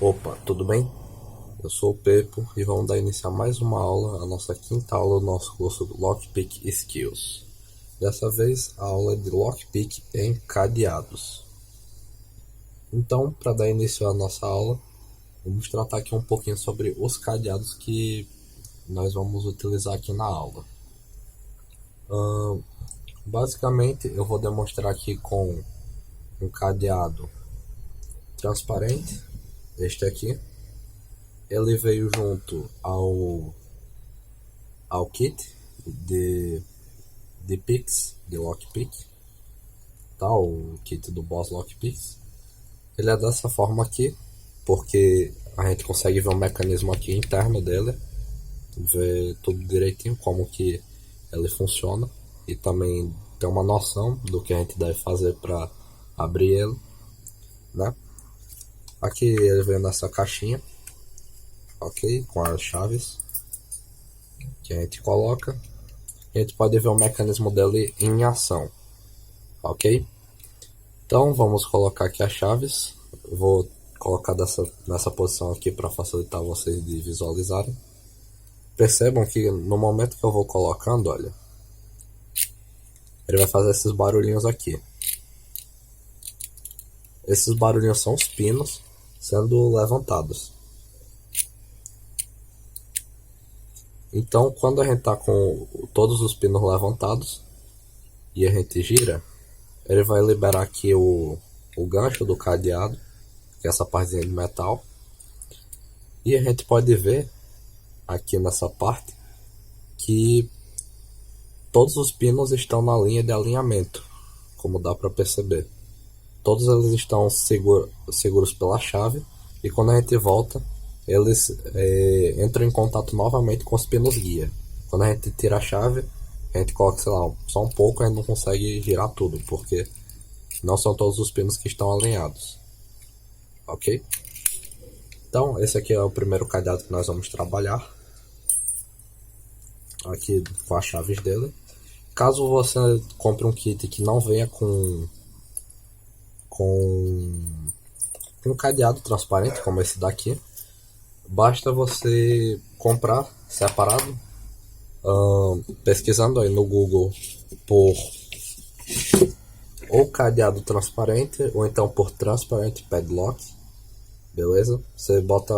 Opa, tudo bem? Eu sou o Pepo e vamos dar início a mais uma aula, a nossa quinta aula do nosso curso Lockpick Skills. Dessa vez, a aula é de Lockpick em cadeados. Então, para dar início à nossa aula, vamos tratar aqui um pouquinho sobre os cadeados que nós vamos utilizar aqui na aula. Basicamente, eu vou demonstrar aqui com um cadeado transparente, este aqui. Ele veio junto ao kit de Pix, de Lockpick, tá? O kit do Boss Lockpicks. Ele é dessa forma aqui, porque a gente consegue ver o mecanismo aqui interno dele, ver tudo direitinho, como que ele funciona, e também ter uma noção do que a gente deve fazer para abrir ele, né? Aqui ele vem nessa caixinha, ok? Com as chaves que a gente coloca. A gente pode ver o mecanismo dele em ação, ok? Então vamos colocar aqui as chaves. Vou colocar nessa posição aqui para facilitar vocês de visualizarem. Percebam que no momento que eu vou colocando, olha, ele vai fazer esses barulhinhos aqui. Esses barulhinhos são os pinos sendo levantados. Então, quando a gente está com todos os pinos levantados e a gente gira, ele vai liberar aqui o gancho do cadeado, que é essa partezinha de metal. E a gente pode ver aqui nessa parte que todos os pinos estão na linha de alinhamento, como dá para perceber. Todos eles estão seguros pela chave, e quando a gente volta, eles entram em contato novamente com os pinos guia. Quando a gente tira a chave, a gente coloca, sei lá, só um pouco, a gente não consegue girar tudo, porque não são todos os pinos que estão alinhados. Ok? Então, esse aqui é o primeiro cadeado que nós vamos trabalhar. Aqui com as chaves dele. Caso você compre um kit que não venha com um cadeado transparente, como esse daqui, basta você comprar separado, pesquisando aí no Google por ou cadeado transparente ou então por Transparent Padlock, beleza? Você bota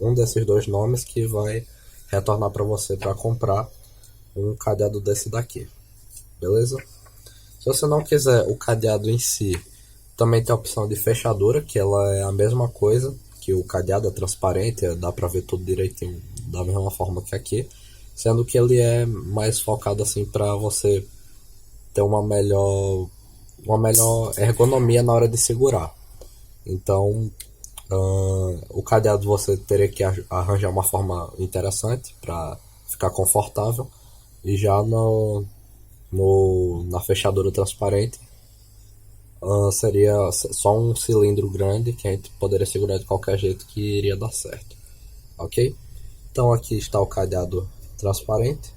um desses dois nomes que vai retornar para você para comprar um cadeado desse daqui, beleza? Se você não quiser o cadeado em si, também tem a opção de fechadura, que ela é a mesma coisa, que o cadeado é transparente, dá pra ver tudo direitinho da mesma forma que aqui, sendo que ele é mais focado assim para você ter uma melhor ergonomia na hora de segurar. Então, o cadeado você teria que arranjar uma forma interessante para ficar confortável, e já na fechadura transparente seria só um cilindro grande que a gente poderia segurar de qualquer jeito que iria dar certo, ok? Então aqui está o cadeado transparente.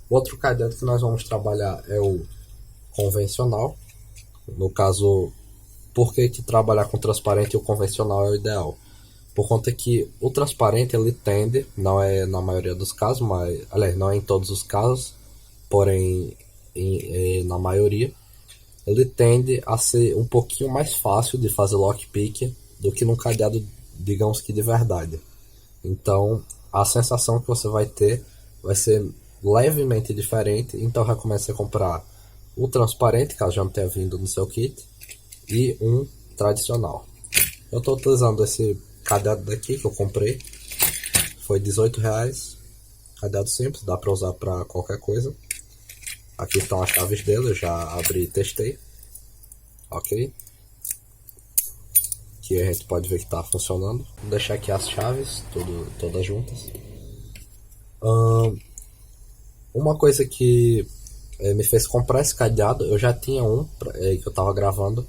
O outro cadeado que nós vamos trabalhar é o convencional. No caso, por que trabalhar com transparente e o convencional é o ideal? Por conta que o transparente ele tende, não é na maioria dos casos, mas aliás, não é em todos os casos, porém na maioria, ele tende a ser um pouquinho mais fácil de fazer lockpick do que num cadeado, digamos que de verdade. Então, a sensação que você vai ter vai ser levemente diferente. Então, eu recomendo você comprar o transparente, caso já não tenha vindo no seu kit, e um tradicional. Eu estou utilizando esse cadeado daqui que eu comprei, foi R$18. Cadeado simples, dá para usar para qualquer coisa. Aqui estão as chaves dele, eu já abri e testei. Ok? Aqui a gente pode ver que está funcionando. Vou deixar aqui as chaves, todas juntas. Uma coisa que me fez comprar esse cadeado, eu já tinha um que eu estava gravando,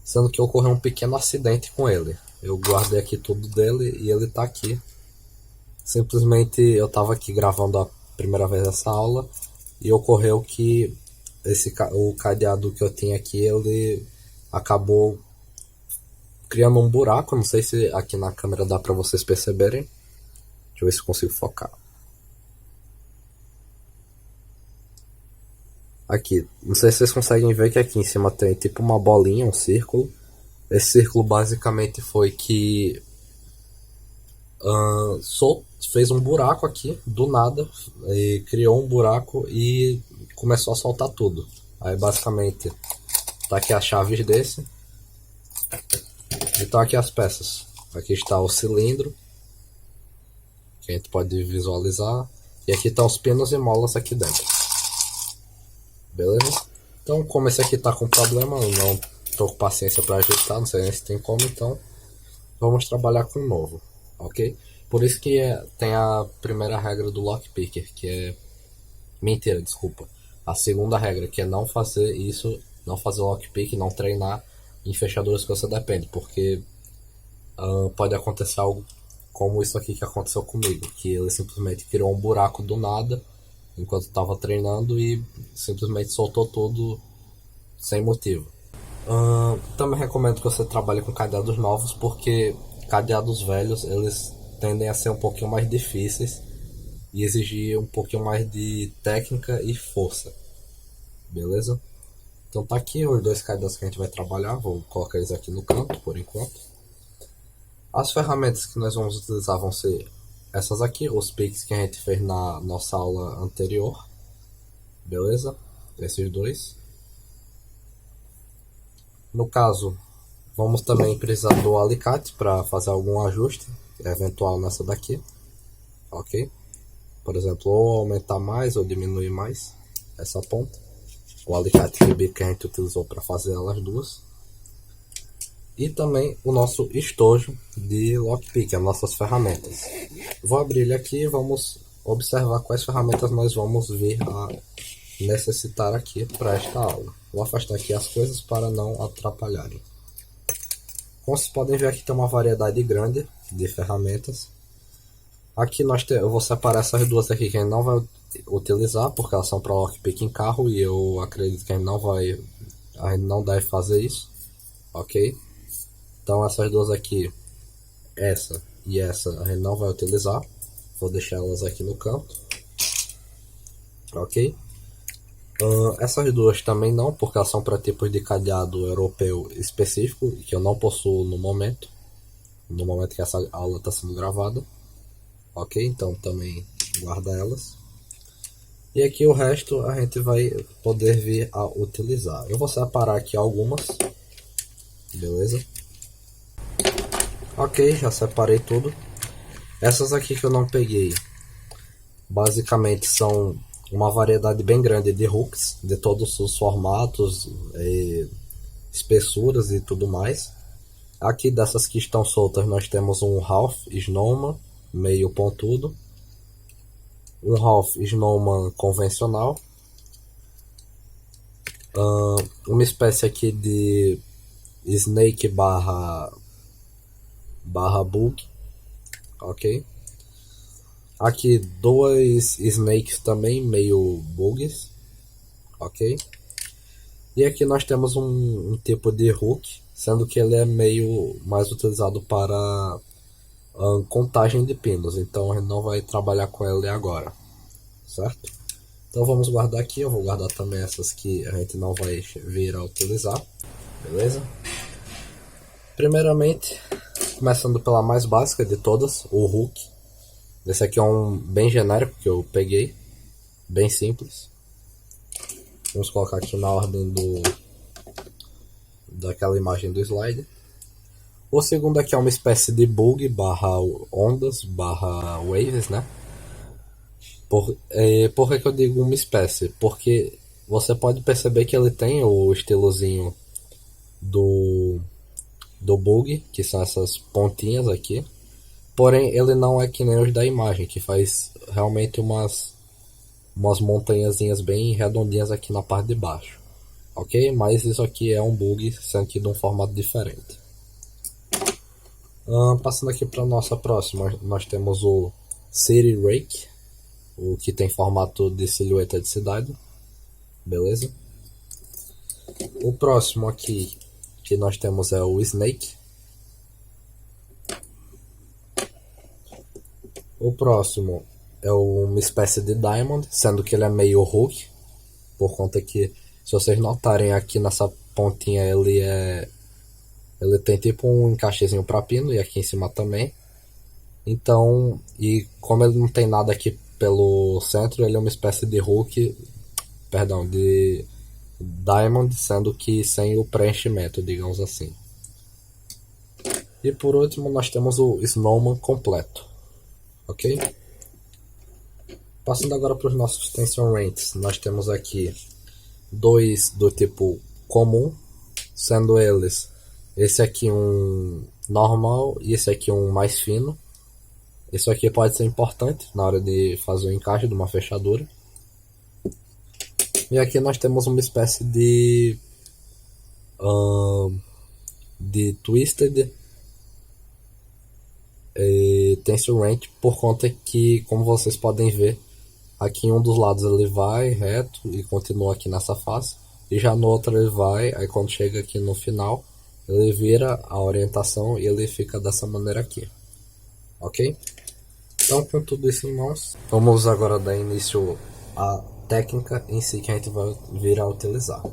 sendo que ocorreu um pequeno acidente com ele. Eu guardei aqui tudo dele e ele está aqui. Simplesmente eu estava aqui gravando a primeira vez essa aula e ocorreu que o cadeado que eu tinha aqui, ele acabou criando um buraco. Não sei se aqui na câmera dá pra vocês perceberem. Deixa eu ver se eu consigo focar. Aqui, não sei se vocês conseguem ver que aqui em cima tem tipo uma bolinha, um círculo. Esse círculo basicamente foi que fez um buraco aqui do nada, e criou um buraco e começou a soltar tudo. Aí basicamente tá aqui as chaves desse. Então aqui as peças. Aqui está o cilindro, que a gente pode visualizar. E aqui estão os pinos e molas aqui dentro. Beleza? Então como esse aqui tá com problema, eu não tô com paciência para ajustar, não sei nem se tem como, então vamos trabalhar com o novo, ok? Por isso que tem a primeira regra do lockpicker, que é... Mentira, desculpa. A segunda regra, que é não fazer isso, não fazer lockpick, não treinar em fechaduras que você depende, porque pode acontecer algo como isso aqui que aconteceu comigo, que ele simplesmente criou um buraco do nada enquanto estava treinando e simplesmente soltou tudo sem motivo. Também recomendo que você trabalhe com cadeados novos, porque cadeados velhos eles tendem a ser um pouquinho mais difíceis e exigir um pouquinho mais de técnica e força. Beleza? Então tá aqui os dois cadeados que a gente vai trabalhar. Vou colocar eles aqui no canto por enquanto. As ferramentas que nós vamos utilizar vão ser essas aqui, os piques que a gente fez na nossa aula anterior. Beleza? Esses dois. No caso, vamos também precisar do alicate para fazer algum ajuste eventual nessa daqui. Ok? Por exemplo, ou aumentar mais ou diminuir mais essa ponta. O alicate de bico que a gente utilizou para fazer elas duas. E também o nosso estojo de lockpick, as nossas ferramentas. Vou abrir ele aqui e vamos observar quais ferramentas nós vamos vir a necessitar aqui para esta aula. Vou afastar aqui as coisas para não atrapalharem. Como vocês podem ver, aqui tem uma variedade grande de ferramentas. Aqui eu vou separar essas duas aqui que a gente não vai utilizar, porque elas são para lockpick em carro e eu acredito que a gente não deve fazer isso, ok? Então essas duas aqui, essa e essa, a gente não vai utilizar. Vou deixar elas aqui no canto, ok? Essas duas também não, porque elas são para tipos de cadeado europeu específico, que eu não possuo no momento que essa aula está sendo gravada. Ok, então também guarda elas. E aqui o resto a gente vai poder vir a utilizar. Eu vou separar aqui algumas. Beleza? Ok, já separei tudo. Essas aqui que eu não peguei, basicamente são uma variedade bem grande de hooks, de todos os formatos, espessuras e tudo mais. Aqui dessas que estão soltas nós temos um Ralph Snowman meio pontudo, um Ralph Snowman convencional, uma espécie aqui de Snake barra Bug, ok? Aqui dois Snakes também meio bugs, ok? E aqui nós temos um tipo de hook, sendo que ele é meio mais utilizado para contagem de pinos, então a gente não vai trabalhar com ele agora, certo? Então vamos guardar aqui, eu vou guardar também essas que a gente não vai vir a utilizar, beleza? Primeiramente, começando pela mais básica de todas, o hook. Esse aqui é um bem genérico que eu peguei, bem simples. Vamos colocar aqui na ordem daquela imagem do slide. O segundo aqui é uma espécie de bug barra ondas barra waves, né? Por que eu digo uma espécie? Porque você pode perceber que ele tem o estilozinho do bug, que são essas pontinhas aqui. Porém, ele não é que nem os da imagem, que faz realmente umas montanhazinhas bem redondinhas aqui na parte de baixo. Ok? Mas isso aqui é um bug, sendo que de um formato diferente. Passando aqui para nossa próxima, nós temos o City Rake, o que tem formato de silhueta de cidade, beleza? O próximo aqui que nós temos é o Snake, O próximo é uma espécie de diamond, sendo que ele é meio hook, por conta que, se vocês notarem aqui nessa pontinha, ele tem tipo um encaixezinho para pino e aqui em cima também. Então, e como ele não tem nada aqui pelo centro, ele é uma espécie de hook, perdão, de diamond, sendo que sem o preenchimento, digamos assim. E por último, nós temos o snowman completo, ok? Passando agora para os nossos tension rates, nós temos aqui dois do tipo comum, sendo eles esse aqui um normal e esse aqui um mais fino. Isso aqui pode ser importante na hora de fazer o encaixe de uma fechadura. E aqui nós temos uma espécie de twisted tension rate, por conta que, como vocês podem ver, aqui em um dos lados ele vai reto e continua aqui nessa face, e já no outro ele vai, aí quando chega aqui no final, ele vira a orientação e ele fica dessa maneira aqui, ok? Então, com tudo isso em mãos, vamos agora dar início à técnica em si que a gente vai vir a utilizar.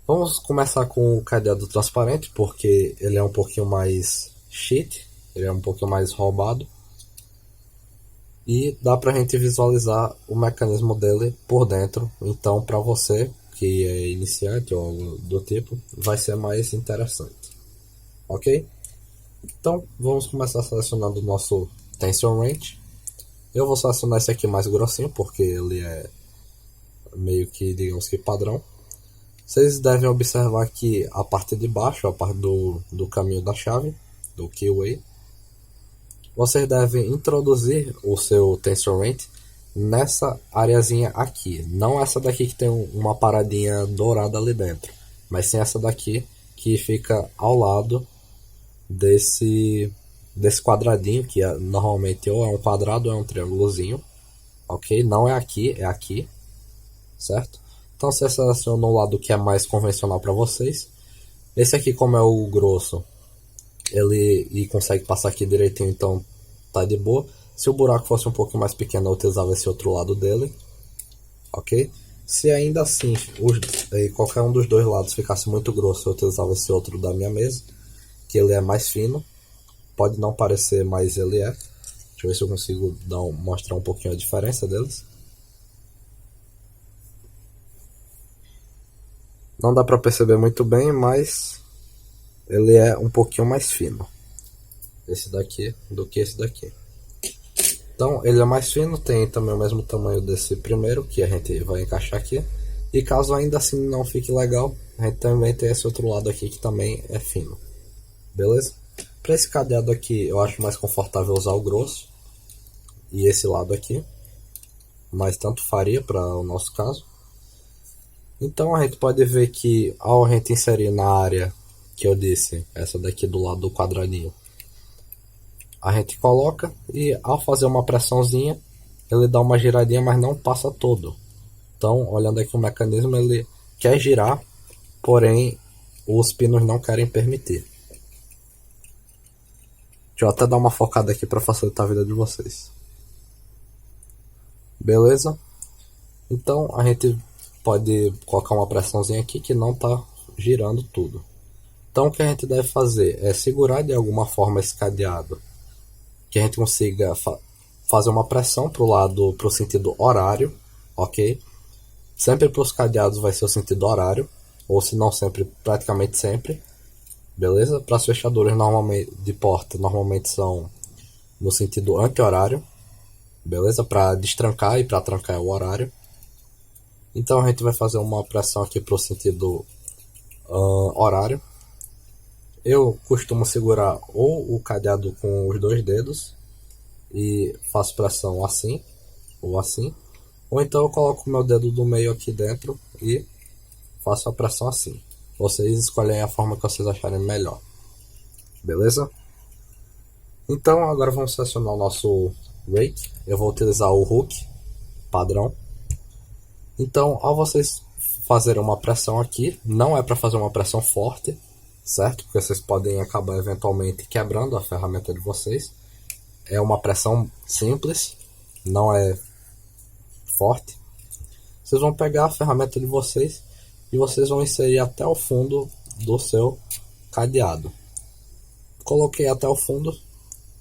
Vamos começar com o cadeado transparente, porque ele é um pouquinho mais cheat, ele é um pouquinho mais roubado. E dá pra gente visualizar o mecanismo dele por dentro. Então, para você que é iniciante ou do tipo, vai ser mais interessante. Ok? Então, vamos começar selecionando o nosso tension range. Eu vou selecionar esse aqui mais grossinho, porque ele é meio que, digamos que padrão. Vocês devem observar que a parte de baixo, a parte do caminho da chave, do keyway, vocês devem introduzir o seu tension rate nessa areazinha aqui. Não essa daqui que tem uma paradinha dourada ali dentro, mas sim essa daqui que fica ao lado desse quadradinho, que normalmente ou é um quadrado ou é um triângulozinho, ok? Não é aqui, é aqui, certo? Então você seleciona o lado que é mais convencional para vocês. Esse aqui, como é o grosso, ele consegue passar aqui direitinho, então tá de boa. Se o buraco fosse um pouco mais pequeno, eu utilizava esse outro lado dele, ok? Se ainda assim qualquer um dos dois lados ficasse muito grosso, eu utilizava esse outro da minha mesa, que ele é mais fino. Pode não parecer, mas ele é. Deixa eu ver se eu consigo mostrar um pouquinho a diferença deles. Não dá para perceber muito bem, mas ele é um pouquinho mais fino, esse daqui, do que esse daqui. Então ele é mais fino, tem também o mesmo tamanho desse primeiro, que a gente vai encaixar aqui. E caso ainda assim não fique legal, a gente também tem esse outro lado aqui que também é fino. Beleza? Para esse cadeado aqui, eu acho mais confortável usar o grosso e esse lado aqui, mas tanto faria para o nosso caso. Então a gente pode ver que ao a gente inserir na área que eu disse, essa daqui do lado do quadradinho, a gente coloca e ao fazer uma pressãozinha, ele dá uma giradinha, mas não passa todo. Então, olhando aqui o mecanismo, ele quer girar, porém os pinos não querem permitir. Deixa eu até dar uma focada aqui para facilitar a vida de vocês. Beleza? Então a gente pode colocar uma pressãozinha aqui que não está girando tudo. Então o que a gente deve fazer é segurar de alguma forma esse cadeado, que a gente consiga fazer uma pressão para o sentido horário, ok? Sempre para os cadeados vai ser o sentido horário, ou se não sempre, praticamente sempre. Beleza? Para as fechaduras normalmente, de porta, normalmente são no sentido anti-horário. Beleza? Para destrancar e para trancar é o horário. Então a gente vai fazer uma pressão aqui para o sentido horário. Eu costumo segurar ou o cadeado com os dois dedos e faço pressão assim ou assim. Ou então eu coloco o meu dedo do meio aqui dentro e faço a pressão assim. Vocês escolhem a forma que vocês acharem melhor. Beleza? Então agora vamos selecionar o nosso rate. Eu vou utilizar o hook padrão. Então ao vocês fazerem uma pressão aqui, não é para fazer uma pressão forte, certo? Porque vocês podem acabar eventualmente quebrando a ferramenta de vocês. é uma pressão simples, não é forte. Vocês vão pegar a ferramenta de vocês e vocês vão inserir até o fundo do seu cadeado. Coloquei até o fundo,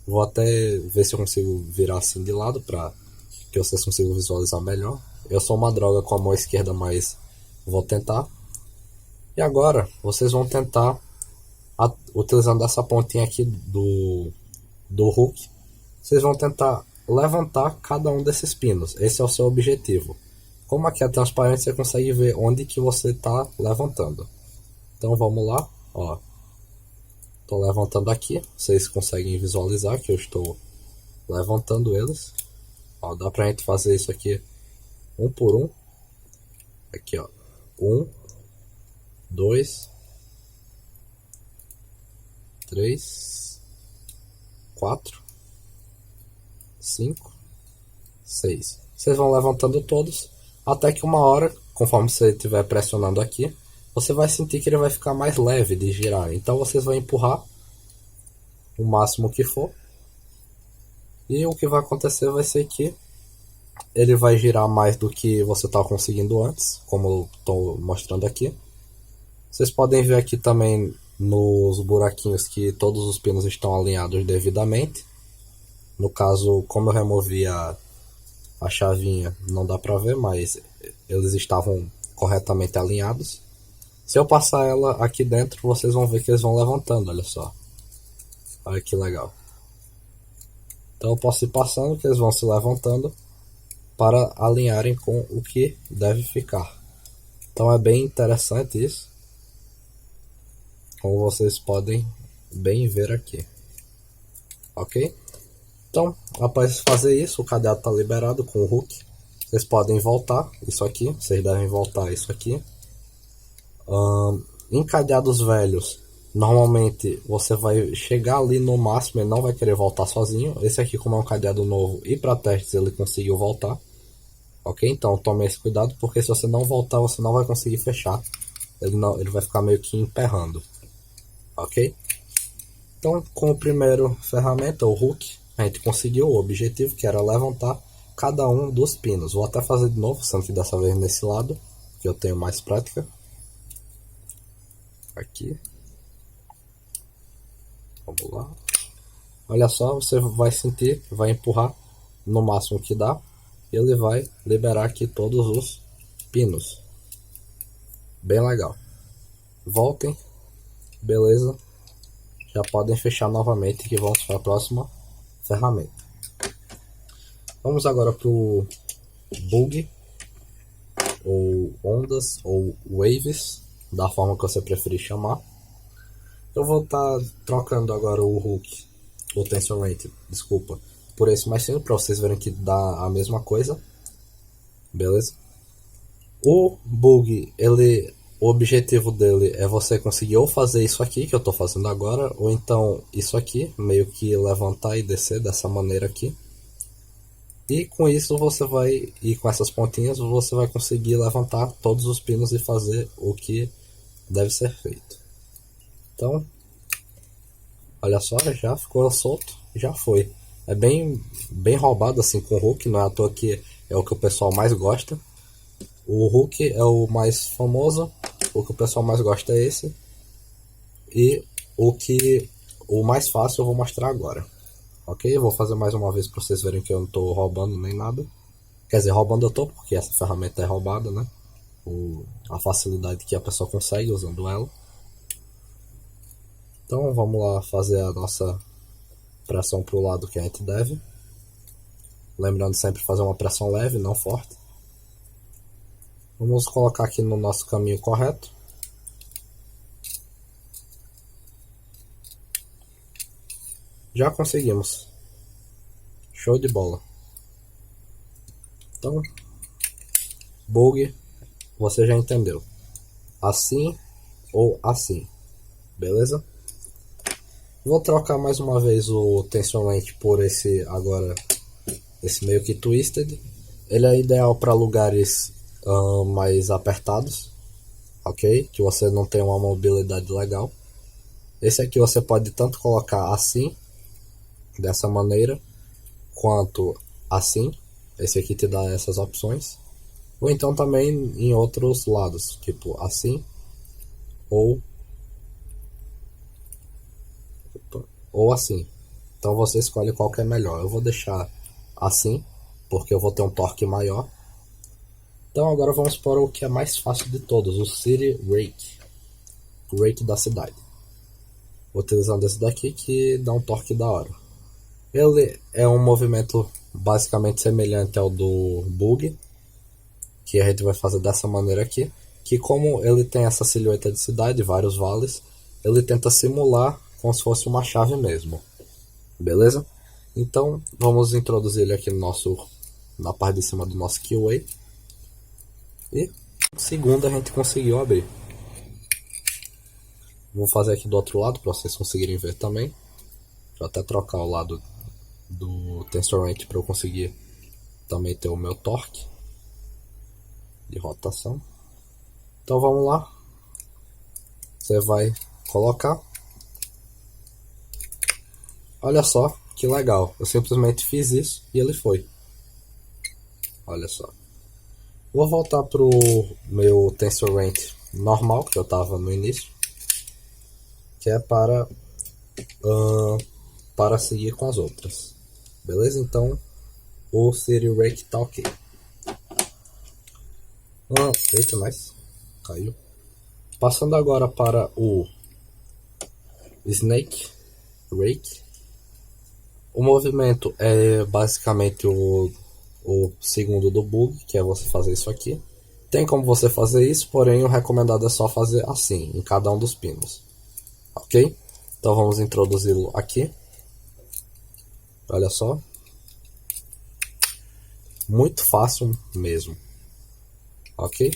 vou até ver se eu consigo virar assim de lado para que vocês consigam visualizar melhor. Eu sou uma droga com a mão esquerda, mas vou tentar. E agora vocês vão tentar, utilizando essa pontinha aqui do hook, vocês vão tentar levantar cada um desses pinos. Esse é o seu objetivo. Como aqui é transparente, você consegue ver onde que você está levantando. Então vamos lá, ó. Estou levantando aqui, vocês conseguem visualizar que eu estou levantando eles. Ó, dá pra gente fazer isso aqui um por um. Aqui, ó. 1, 2, 3, 4, 5, 6. Vocês vão levantando todos até que uma hora, conforme você estiver pressionando aqui, você vai sentir que ele vai ficar mais leve de girar. Então vocês vão empurrar o máximo que for. E o que vai acontecer vai ser que ele vai girar mais do que você estava conseguindo antes, como eu estou mostrando aqui. Vocês podem ver aqui também nos buraquinhos que todos os pinos estão alinhados devidamente. No caso, como eu removi a chavinha, não dá para ver, mas eles estavam corretamente alinhados. Se eu passar ela aqui dentro, vocês vão ver que eles vão levantando, olha só. Olha que legal. Então eu posso ir passando, que eles vão se levantando para alinharem com o que deve ficar. Então é bem interessante isso, como vocês podem bem ver aqui. Ok? Então, após fazer isso, o cadeado está liberado com o hook. Vocês podem voltar isso aqui, vocês devem voltar isso aqui. Em cadeados velhos, normalmente você vai chegar ali no máximo, ele não vai querer voltar sozinho. Esse aqui, como é um cadeado novo e para testes, ele conseguiu voltar. Ok? Então tome esse cuidado, porque se você não voltar, você não vai conseguir fechar. Ele vai ficar meio que emperrando. Ok? Então, com o primeiro ferramenta, o hook, a gente conseguiu o objetivo, que era levantar cada um dos pinos. Vou até fazer de novo, sendo que dessa vez nesse lado, que eu tenho mais prática. Aqui. Vamos lá. Olha só, você vai sentir, vai empurrar no máximo que dá. E ele vai liberar aqui todos os pinos. Bem legal. Voltem. Beleza. Já podem fechar novamente, que vamos para a próxima ferramenta. Vamos agora para o bug, ou ondas, ou waves, da forma que você preferir chamar. Eu vou estar trocando agora o hook, o tension rate, desculpa, por esse mais simples, para vocês verem que dá a mesma coisa. Beleza? O bug, o objetivo dele é você conseguir ou fazer isso aqui que eu estou fazendo agora, ou então isso aqui, meio que levantar e descer dessa maneira aqui. E com isso você vai, e com essas pontinhas, você vai conseguir levantar todos os pinos e fazer o que deve ser feito. Então, olha só, já ficou solto, já foi. É bem roubado assim com o hook, não é à toa que é o que o pessoal mais gosta. O hook é o mais famoso, o que o pessoal mais gosta é esse. E o mais fácil eu vou mostrar agora. Ok? Eu vou fazer mais uma vez para vocês verem que eu não estou roubando nem nada. Quer dizer, roubando eu estou, porque essa ferramenta é roubada, né? A facilidade que a pessoa consegue usando ela. Então vamos lá fazer a nossa pressão para o lado que a gente deve. Lembrando sempre fazer uma pressão leve, não forte. Vamos colocar aqui no nosso caminho correto. Já conseguimos. Show de bola. Então, bug, você já entendeu. Assim ou assim. Beleza? Vou trocar mais uma vez o tension rate por esse agora, esse meio que twisted. Ele é ideal para lugares mais apertados, ok? Que você não tem uma mobilidade legal. Esse aqui você pode tanto colocar assim, dessa maneira, quanto assim. Esse aqui te dá essas opções. Ou então também em outros lados, tipo assim ou assim. Então você escolhe qual que é melhor. Eu vou deixar assim, porque eu vou ter um torque maior. Então agora vamos para o que é mais fácil de todos, o City Rake. O Rake da cidade. Utilizando esse daqui que dá um torque da hora. Ele é um movimento basicamente semelhante ao do Bug, que a gente vai fazer dessa maneira aqui, que como ele tem essa silhueta de cidade, vários vales, ele tenta simular como se fosse uma chave mesmo. Beleza? Então vamos introduzir ele aqui na parte de cima do nosso keyway. E segundo a gente conseguiu abrir. Vou fazer aqui do outro lado para vocês conseguirem ver também. Vou até trocar o lado do TensorRange para eu conseguir também ter o meu torque de rotação. Então vamos lá. Você vai colocar. Olha só que legal. Eu simplesmente fiz isso e ele foi. Olha só. Vou voltar pro meu TensorRange normal que eu estava no início, que é para seguir com as outras. Beleza? Então o City Rake tá ok. Eita, mais caiu. Passando agora para o Snake Rake. O movimento é basicamente o segundo do Bug, que é você fazer isso aqui. Tem como você fazer isso, porém o recomendado é só fazer assim, em cada um dos pinos. Ok? Então vamos introduzi-lo aqui. Olha só. Muito fácil mesmo. Ok?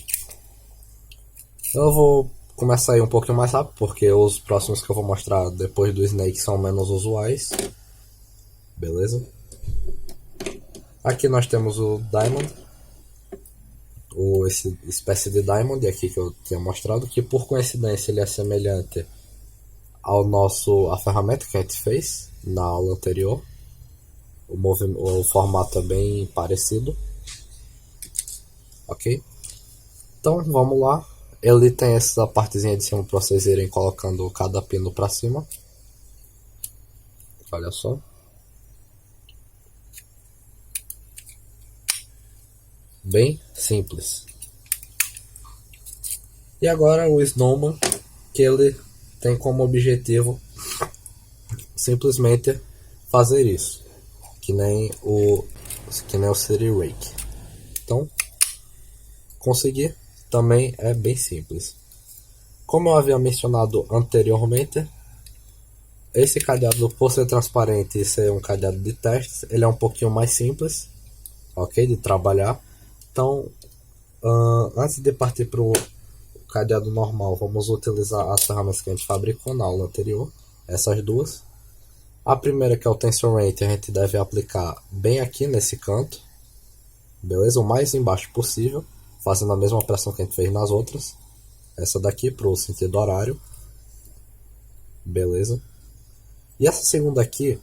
Eu vou começar aí um pouquinho mais rápido, porque os próximos que eu vou mostrar depois do Snake são menos usuais. Beleza? Aqui nós temos o Diamond, esse espécie de Diamond aqui que eu tinha mostrado, que por coincidência ele é semelhante à ferramenta que a gente fez na aula anterior. O formato é bem parecido. Ok? Então vamos lá. Ele tem essa partezinha de cima para vocês irem colocando cada pino para cima. Olha só. Bem simples. E agora o Snowman, que ele tem como objetivo simplesmente fazer isso, que nem o City Rake. Então, conseguir também é bem simples. Como eu havia mencionado anteriormente, esse cadeado, por ser transparente e ser um cadeado de testes, ele é um pouquinho mais simples, ok, de trabalhar. Então, antes de partir para o cadeado normal, vamos utilizar as ferramentas que a gente fabricou na aula anterior, essas duas. A primeira, que é o TensorRange, a gente deve aplicar bem aqui nesse canto, beleza? O mais embaixo possível, fazendo a mesma pressão que a gente fez nas outras. Essa daqui para o sentido horário, beleza? E essa segunda aqui,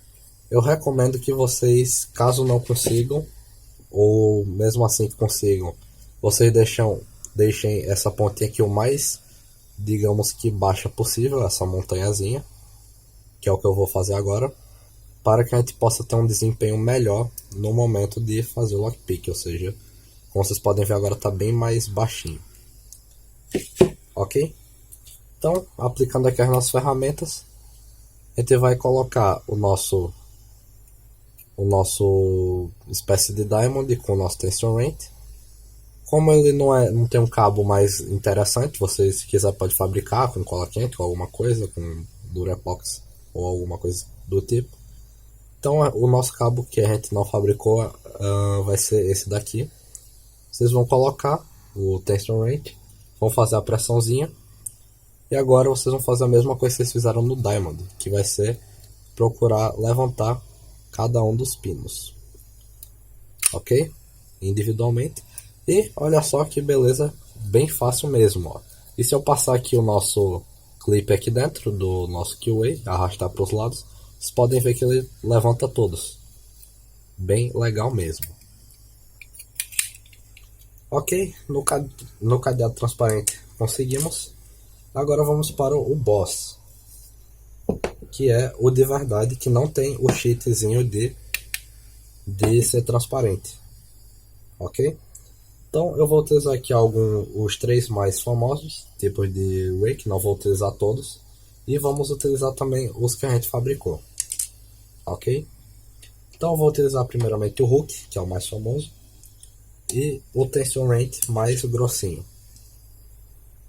eu recomendo que vocês, caso não consigam, ou mesmo assim que consigam, vocês deixem essa pontinha aqui o mais, digamos que baixa possível, essa montanhazinha, que é o que eu vou fazer agora, para que a gente possa ter um desempenho melhor no momento de fazer o lockpick, ou seja, como vocês podem ver agora está bem mais baixinho. Ok? Então, aplicando aqui as nossas ferramentas, a gente vai colocar o nosso espécie de Diamond com o nosso TensorRange. Como ele não tem um cabo mais interessante, você se quiser pode fabricar com cola quente ou alguma coisa, com Durepox ou alguma coisa do tipo. Então o nosso cabo que a gente não fabricou vai ser esse daqui. Vocês vão colocar o TensorRange, vão fazer a pressãozinha. E agora vocês vão fazer a mesma coisa que vocês fizeram no Diamond, que vai ser procurar levantar cada um dos pinos, ok? Individualmente. E olha só que beleza, bem fácil mesmo, ó. E se eu passar aqui o nosso clipe aqui dentro do nosso keyway, arrastar para os lados, vocês podem ver que ele levanta todos. bem legal mesmo. Ok, no cadeado transparente conseguimos. Agora vamos para o boss, que é o de verdade, que não tem o cheatzinho de ser transparente. Ok? Então eu vou utilizar aqui os três mais famosos tipos de Rake, não vou utilizar todos. E vamos utilizar também os que a gente fabricou. Ok? Então eu vou utilizar primeiramente o Hook, que é o mais famoso. E o Tension Rate mais grossinho.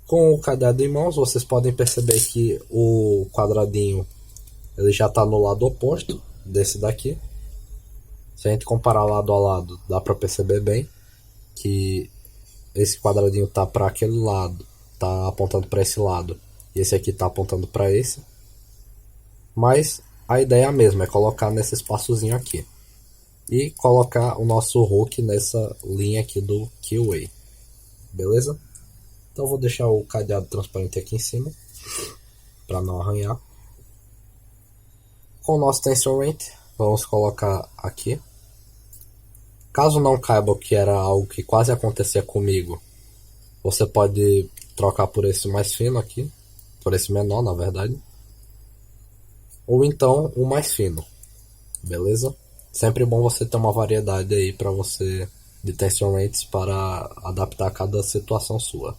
Com o cadeado em mãos, vocês podem perceber que o quadradinho ele já está no lado oposto desse daqui. Se a gente comparar lado a lado, dá para perceber bem que esse quadradinho tá para aquele lado, tá apontando para esse lado, e esse aqui tá apontando para esse. Mas a ideia é a mesma, é colocar nesse espaçozinho aqui e colocar o nosso hook nessa linha aqui do keyway, beleza? Então vou deixar o cadeado transparente aqui em cima para não arranhar. Com o nosso tension rate, vamos colocar aqui. Caso não caiba, que era algo que quase acontecia comigo, você pode trocar por esse mais fino aqui, por esse menor na verdade, ou então o mais fino, beleza? Sempre bom você ter uma variedade aí para você de tension rates para adaptar a cada situação sua.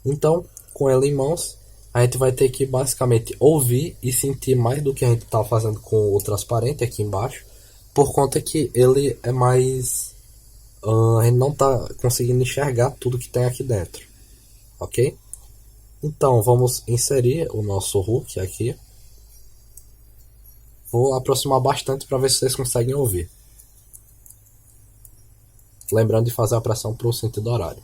Então, com ele em mãos, a gente vai ter que basicamente ouvir e sentir mais do que a gente está fazendo com o transparente aqui embaixo, por conta que ele é mais... a gente não está conseguindo enxergar tudo que tem aqui dentro, ok? Então, vamos inserir o nosso hook aqui. Vou aproximar bastante para ver se vocês conseguem ouvir. Lembrando de fazer a pressão para o sentido horário.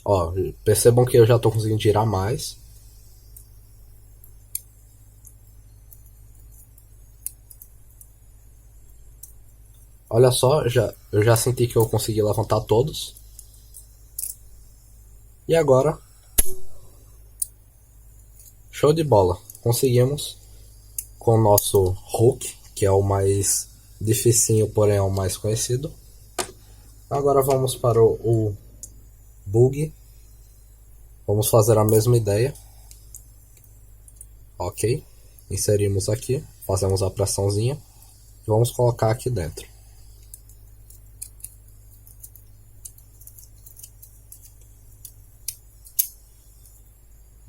Ó, percebam que eu já estou conseguindo tirar mais. Olha só, eu já senti que eu consegui levantar todos. E agora, show de bola. Conseguimos com o nosso hook, que é o mais dificinho, porém é o mais conhecido. Agora vamos para o bug. Vamos fazer a mesma ideia. Ok. Inserimos aqui, fazemos a pressãozinha e vamos colocar aqui dentro.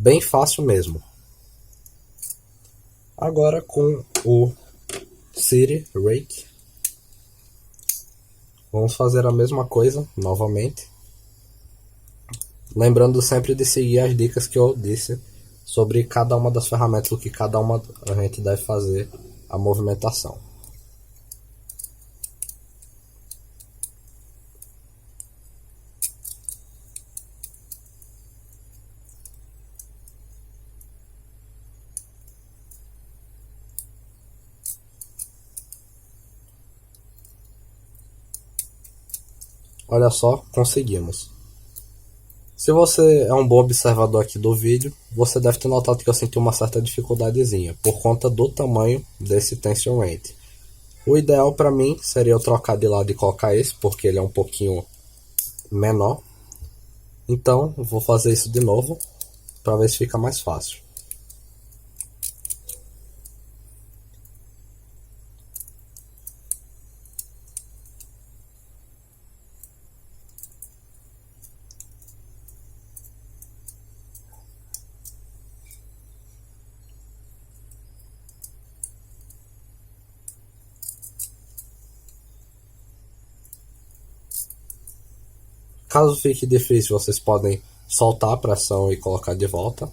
Bem fácil mesmo. Agora com o City Rake, vamos fazer a mesma coisa novamente. Lembrando sempre de seguir as dicas que eu disse sobre cada uma das ferramentas, o que cada uma a gente deve fazer a movimentação. Olha só, conseguimos. Se você é um bom observador aqui do vídeo, você deve ter notado que eu senti uma certa dificuldadezinha por conta do tamanho desse tension rate. O ideal para mim seria eu trocar de lado e colocar esse, porque ele é um pouquinho menor. Então vou fazer isso de novo para ver se fica mais fácil. Caso fique difícil, vocês podem soltar a pressão e colocar de volta.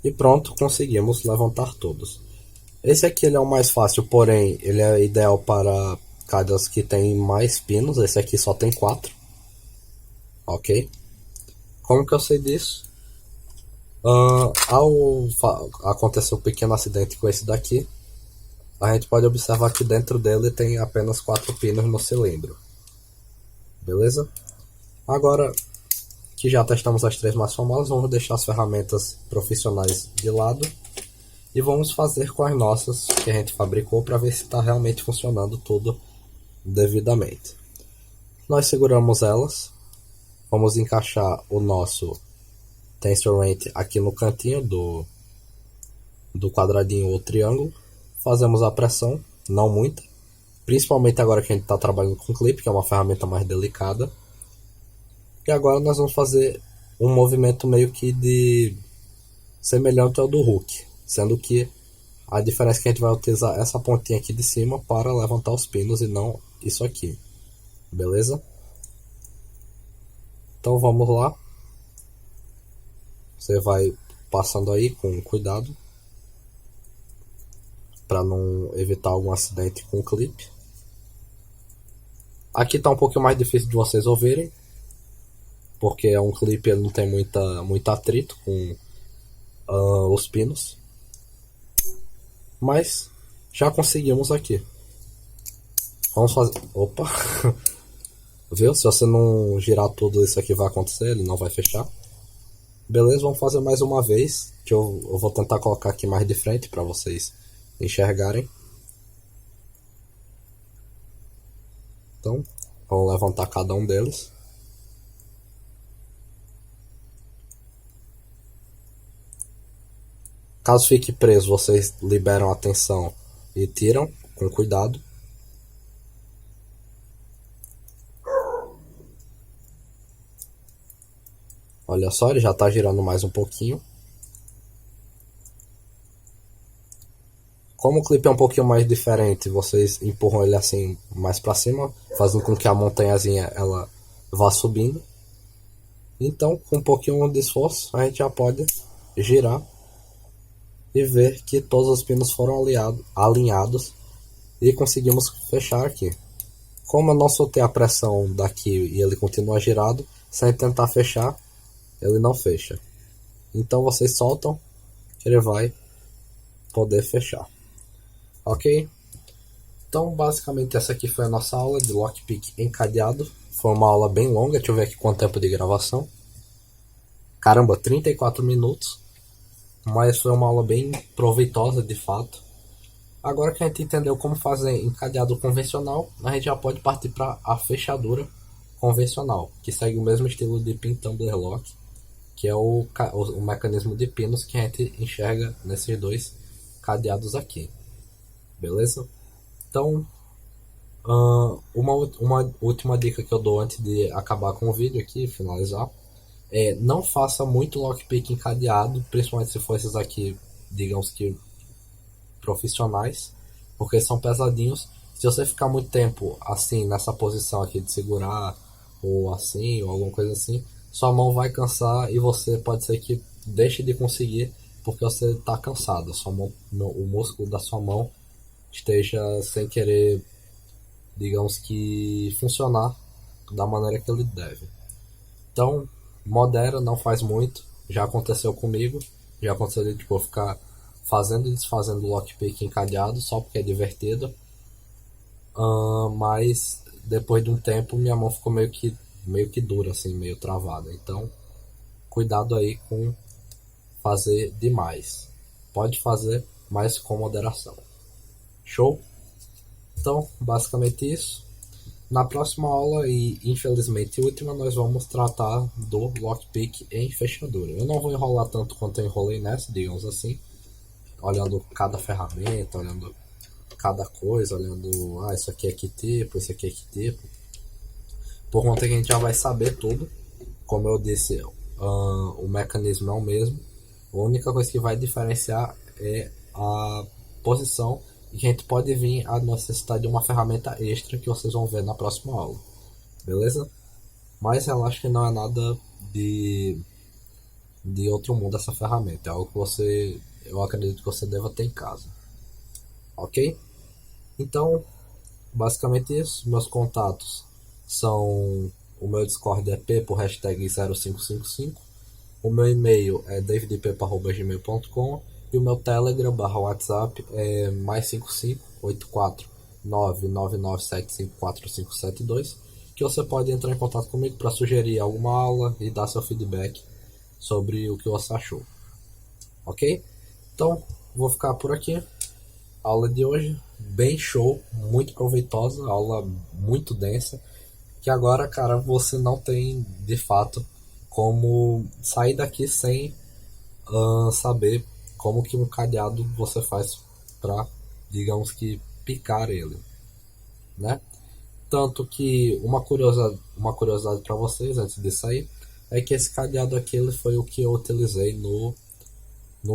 E pronto, conseguimos levantar todos. Esse aqui ele é o mais fácil, porém ele é ideal para cadas que tem mais pinos. Esse aqui só tem 4. Ok? Como que eu sei disso? Ao acontecer um pequeno acidente com esse daqui, a gente pode observar que dentro dele tem apenas 4 pinos no cilindro. Beleza? Agora que já testamos as 3 mais famosas, vamos deixar as ferramentas profissionais de lado e vamos fazer com as nossas que a gente fabricou para ver se está realmente funcionando tudo devidamente. Nós seguramos elas, vamos encaixar o nosso tensorent aqui no cantinho do quadradinho ou triângulo, fazemos a pressão, não muita, principalmente agora que a gente está trabalhando com clip, que é uma ferramenta mais delicada. E agora nós vamos fazer um movimento meio que de semelhante ao do hook, sendo que a diferença é que a gente vai utilizar essa pontinha aqui de cima para levantar os pinos e não isso aqui, beleza? Então vamos lá, você vai passando aí com cuidado para não evitar algum acidente com o clipe. Aqui está um pouquinho mais difícil de vocês ouvirem, porque é um clipe, ele não tem muito atrito com os pinos, mas já conseguimos aqui. Vamos fazer, opa, viu? Se você não girar tudo isso aqui vai acontecer, ele não vai fechar. Beleza, vamos fazer mais uma vez, que eu vou tentar colocar aqui mais de frente para vocês enxergarem. Então, vamos levantar cada um deles. Caso fique preso, vocês liberam a tensão e tiram com cuidado. Olha só, ele já está girando mais um pouquinho. Como o clipe é um pouquinho mais diferente, vocês empurram ele assim mais para cima, fazendo com que a montanhazinha ela vá subindo. Então, com um pouquinho de esforço, a gente já pode girar e ver que todos os pinos foram alinhados e conseguimos fechar aqui. Como eu não soltei a pressão daqui e ele continua girado, se a gente tentar fechar, ele não fecha. Então vocês soltam, que ele vai poder fechar. Ok? Então basicamente essa aqui foi a nossa aula de lockpick encadeado. Foi uma aula bem longa, deixa eu ver aqui quanto tempo de gravação. Caramba, 34 minutos. Mas foi uma aula bem proveitosa de fato. Agora que a gente entendeu como fazer encadeado convencional, a gente já pode partir para a fechadura convencional, que segue o mesmo estilo de pin tumbler lock, que é o mecanismo de pinos que a gente enxerga nesses dois cadeados aqui. Beleza? Então, uma última dica que eu dou antes de acabar com o vídeo aqui, finalizar, não faça muito lockpick encadeado, principalmente se for esses aqui, digamos que profissionais, porque são pesadinhos. Se você ficar muito tempo assim, nessa posição aqui de segurar, ou assim, ou alguma coisa assim, sua mão vai cansar e você pode ser que deixe de conseguir, porque você está cansado, sua mão, o músculo da sua mão esteja sem querer, digamos que, funcionar da maneira que ele deve. Então, modera, não faz muito. Já aconteceu comigo, já aconteceu de tipo, eu ficar fazendo e desfazendo lockpick encadeado só porque é divertido. Mas depois de um tempo minha mão ficou meio que dura, assim, meio travada. Então, cuidado aí com fazer demais. Pode fazer, mas com moderação. Show? Então, basicamente isso. Na próxima aula, e infelizmente última, nós vamos tratar do lockpick em fechadura. Eu não vou enrolar tanto quanto eu enrolei nessa, digamos assim, olhando cada ferramenta, olhando cada coisa, olhando, isso aqui é que tipo, isso aqui é que tipo, por conta que a gente já vai saber tudo. Como eu disse, o mecanismo é o mesmo, a única coisa que vai diferenciar é a posição, e que a gente pode vir a necessitar de uma ferramenta extra que vocês vão ver na próxima aula, beleza? Mas relaxa que não é nada de outro mundo essa ferramenta, é algo que eu acredito que você deva ter em casa, ok? Então, basicamente isso. Meus contatos são: o meu Discord é p por hashtag 0555, o meu e-mail é davidp@gmail.com e o meu Telegram /WhatsApp é +55 84999754572, que você pode entrar em contato comigo para sugerir alguma aula e dar seu feedback sobre o que você achou, ok? Então, vou ficar por aqui. A aula de hoje, bem show, muito proveitosa, aula muito densa, que agora, cara, você não tem, de fato, como sair daqui sem saber como que um cadeado você faz para, digamos que, picar ele, né? Tanto que uma curiosidade para vocês antes de sair é que esse cadeado aqui ele foi o que eu utilizei no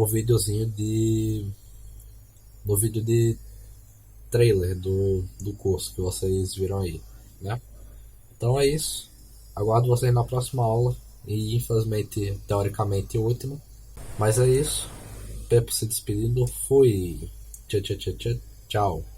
videozinho no vídeo de trailer do curso que vocês viram aí, né? Então é isso. Aguardo vocês na próxima aula e infelizmente, teoricamente, última. Mas é isso. Pepo se despedindo. Fui. Tchau, tchau, tchau, tchau. Tchau.